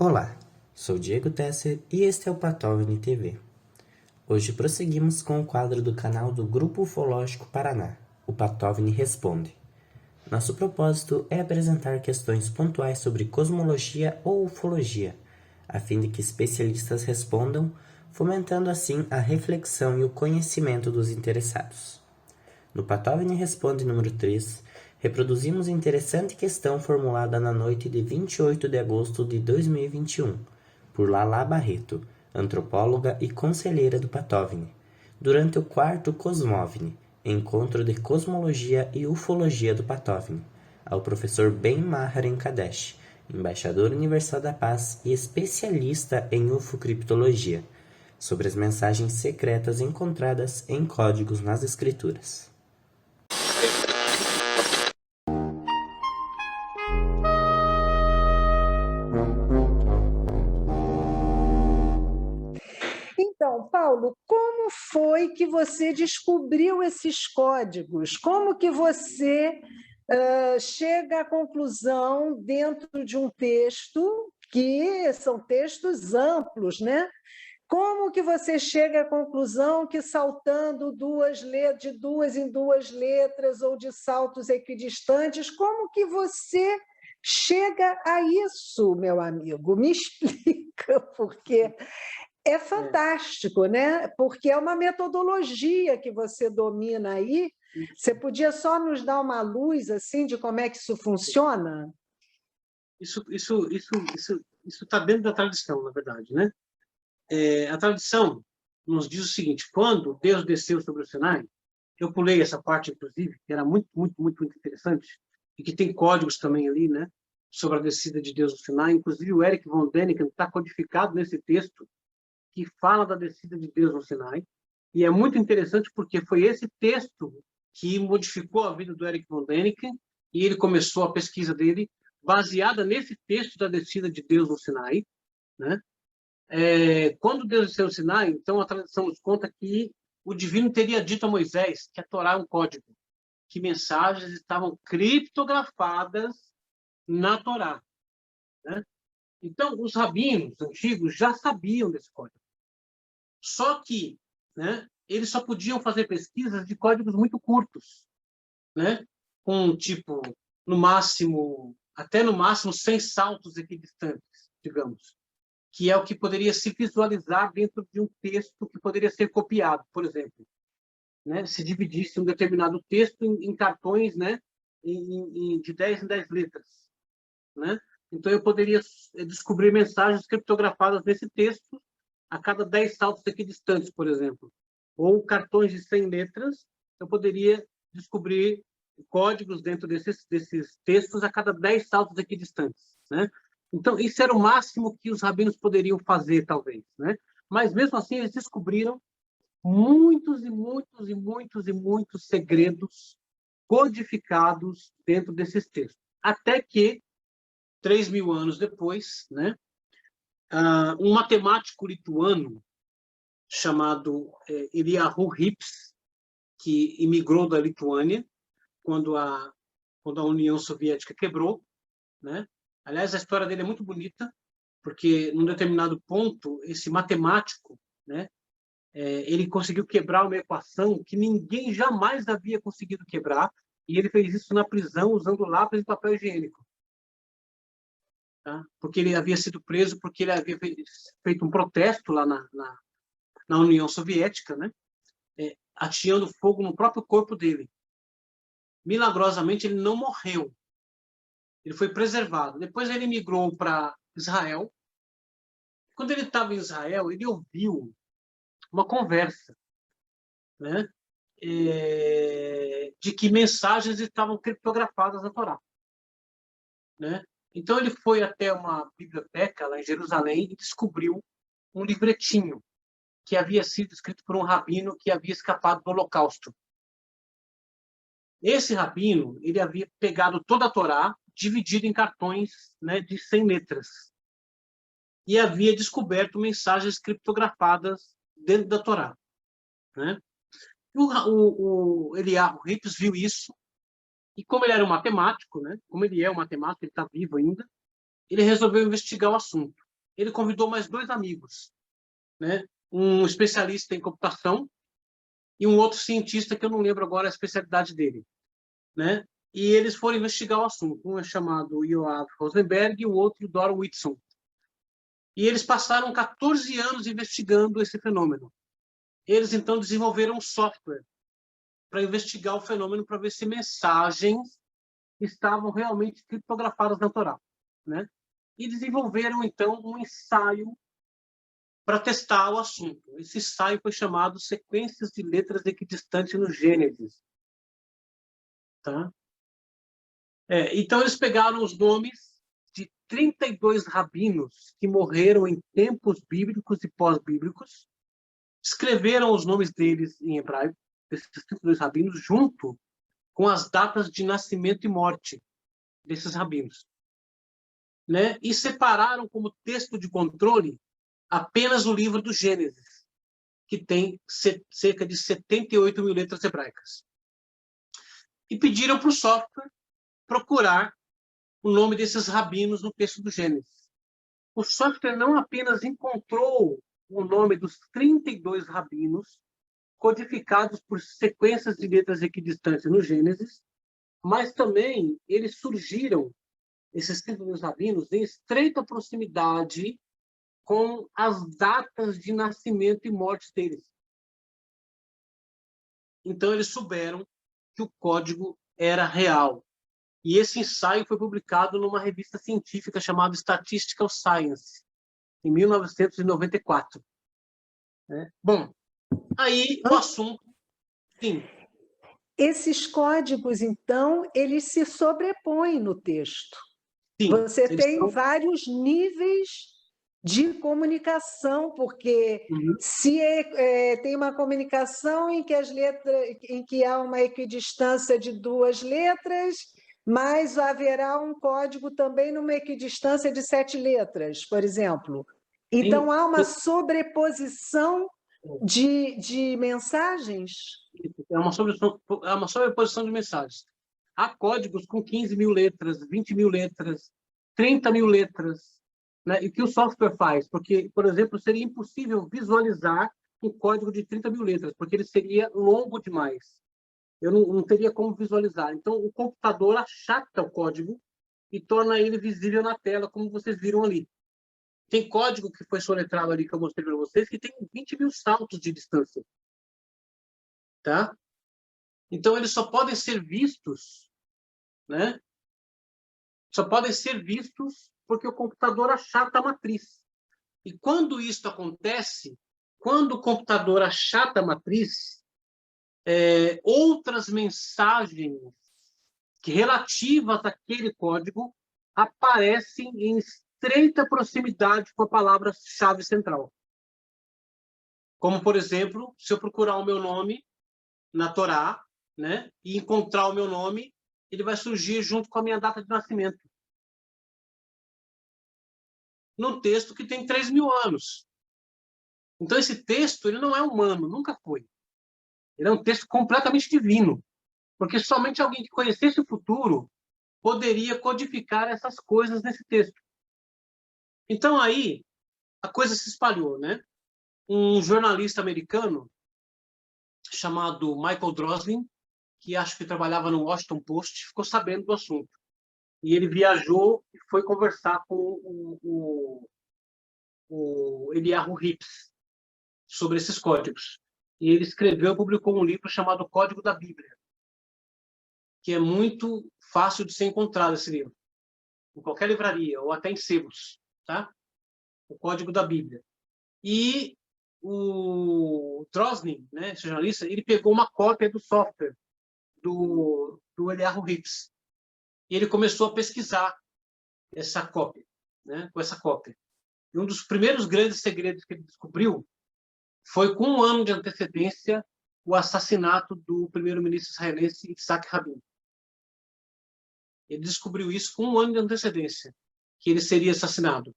Olá, sou Diego Tesser e este é o Patovni TV. Hoje prosseguimos com o quadro do canal do Grupo Ufológico Paraná, o Patovni Responde. Nosso propósito é apresentar questões pontuais sobre cosmologia ou ufologia, a fim de que especialistas respondam, fomentando assim a reflexão e o conhecimento dos interessados. No Patovni Responde número 3, reproduzimos interessante questão formulada na noite de 28 de agosto de 2021, por Lala Barreto, antropóloga e conselheira do Patovni, durante o quarto Cosmovni, encontro de cosmologia e ufologia do Patovni, ao professor Ben Maharen Kadesh, embaixador universal da paz e especialista em ufocriptologia, sobre as mensagens secretas encontradas em códigos nas escrituras. Então, Paulo, como foi que você descobriu esses códigos? Como que você chega à conclusão dentro de um texto, que são textos amplos, né? Como que você chega à conclusão que saltando de duas em duas letras ou de saltos equidistantes, como que você chega a isso, meu amigo? Me explica, porque é fantástico, né? Porque é uma metodologia que você domina aí. Você podia só nos dar uma luz assim de como é que isso funciona? Isso está dentro da tradição, na verdade, né? A tradição nos diz o seguinte: quando Deus desceu sobre o Sinai, eu pulei essa parte, inclusive, que era muito, muito, muito, muito interessante, e que tem códigos também ali, né? Sobre a descida de Deus no Sinai. Inclusive, o Eric von Däniken está codificado nesse texto que fala da descida de Deus no Sinai. E é muito interessante porque foi esse texto que modificou a vida do Eric von Däniken, e ele começou a pesquisa dele baseada nesse texto da descida de Deus no Sinai, né? Quando Deus desceu no Sinai, então a tradição nos conta que o divino teria dito a Moisés que a Torá é um código, que mensagens estavam criptografadas na Torá, né? Então, os rabinos antigos já sabiam desse código. Só que, né, eles só podiam fazer pesquisas de códigos muito curtos, né? Com, tipo, até no máximo 100 saltos equidistantes, digamos, que é o que poderia se visualizar dentro de um texto que poderia ser copiado, por exemplo, né? Se dividisse um determinado texto em cartões, né? De 10 em 10 letras, né? Então, eu poderia descobrir mensagens criptografadas nesse texto a cada 10 saltos equidistantes, por exemplo. Ou cartões de 100 letras, eu poderia descobrir códigos dentro desses textos a cada 10 saltos equidistantes, né? Então, isso era o máximo que os rabinos poderiam fazer, talvez, né? Mas, mesmo assim, eles descobriram muitos e muitos e muitos e muitos segredos codificados dentro desses textos. Até que, 3.000 anos depois, né, um matemático lituano chamado Eliyahu Rips, que imigrou da Lituânia quando a União Soviética quebrou, né? Aliás, a história dele é muito bonita, porque, num determinado ponto, esse matemático, né, ele conseguiu quebrar uma equação que ninguém jamais havia conseguido quebrar, e ele fez isso na prisão usando lápis e papel higiênico. Tá? Porque ele havia sido preso porque ele havia feito um protesto lá na União Soviética, né? Atirando fogo no próprio corpo dele. Milagrosamente, ele não morreu. Ele foi preservado. Depois ele migrou para Israel. Quando ele estava em Israel, ele ouviu uma conversa, né? De que mensagens estavam criptografadas na Torá, né? Então ele foi até uma biblioteca lá em Jerusalém e descobriu um livretinho que havia sido escrito por um rabino que havia escapado do Holocausto. Esse rabino, ele havia pegado toda a Torá, dividido em cartões, né, de 100 letras, e havia descoberto mensagens criptografadas dentro da Torá, né? O Eliyahu Rips viu isso, e como ele era um matemático, né, como ele é um matemático, ele está vivo ainda, ele resolveu investigar o assunto. ele convidou mais 2 amigos, né? Um especialista em computação e um outro cientista que eu não lembro agora a especialidade dele, né? E eles foram investigar o assunto. Um é chamado Yoav Rosenberg e o outro Dor Whitson. E eles passaram 14 anos investigando esse fenômeno. Eles, então, desenvolveram um software para investigar o fenômeno, para ver se mensagens estavam realmente criptografadas na Torá, né? E desenvolveram, então, um ensaio para testar o assunto. Esse ensaio foi chamado Sequências de Letras Equidistantes no Gênesis. Tá? Então, eles pegaram os nomes de 32 rabinos que morreram em tempos bíblicos e pós-bíblicos, escreveram os nomes deles em hebraico, desses 32 rabinos, junto com as datas de nascimento e morte desses rabinos, né? E separaram como texto de controle apenas o livro do Gênesis, que tem cerca de 78 mil letras hebraicas. E pediram para o software procurar o nome desses rabinos no texto do Gênesis. O software não apenas encontrou o nome dos 32 rabinos codificados por sequências de letras equidistantes no Gênesis, mas também eles surgiram, esses 32 rabinos, em estreita proximidade com as datas de nascimento e morte deles. Então, eles souberam que o código era real. E esse ensaio foi publicado numa revista científica chamada Statistical Science, em 1994. Bom, aí o assunto... Sim. Esses códigos, então, eles se sobrepõem no texto. Sim, você tem vários níveis de comunicação, porque se tem uma comunicação em que em que há uma equidistância de 2 letras, mas haverá um código também numa equidistância de 7 letras, por exemplo. Então, Sim. há uma sobreposição de mensagens? É uma sobreposição de mensagens. Há códigos com 15 mil letras, 20 mil letras, 30 mil letras, né? E o que o software faz? Porque, por exemplo, seria impossível visualizar um código de 30 mil letras, porque ele seria longo demais. Eu não teria como visualizar. Então, o computador achata o código e torna ele visível na tela, como vocês viram ali. Tem código que foi soletrado ali, que eu mostrei para vocês, que tem 20 mil saltos de distância. Tá? Então, eles só podem ser vistos, né? Só podem ser vistos porque o computador achata a matriz. E quando isso acontece, quando o computador achata a matriz, outras mensagens relativas àquele código aparecem em estreita proximidade com a palavra-chave central. Como, por exemplo, se eu procurar o meu nome na Torá, né, e encontrar o meu nome, ele vai surgir junto com a minha data de nascimento. Num texto que tem 3.000 anos. Então, esse texto ele não é humano, nunca foi. Ele é um texto completamente divino, porque somente alguém que conhecesse o futuro poderia codificar essas coisas nesse texto. Então, aí, a coisa se espalhou, né? Um jornalista americano chamado Michael Droslin, que acho que trabalhava no Washington Post, ficou sabendo do assunto. E ele viajou e foi conversar com o Eliyahu Rips sobre esses códigos. E ele escreveu e publicou um livro chamado Código da Bíblia, que é muito fácil de ser encontrado esse livro, em qualquer livraria, ou até em sebos, tá? O Código da Bíblia. E o Droslin, né, esse jornalista, ele pegou uma cópia do software do Eliyahu Rips. E ele começou a pesquisar essa cópia, né, com essa cópia. E um dos primeiros grandes segredos que ele descobriu foi, com 1 ano de antecedência, o assassinato do primeiro-ministro israelense Yitzhak Rabin. Ele descobriu isso com 1 ano de antecedência, que ele seria assassinado.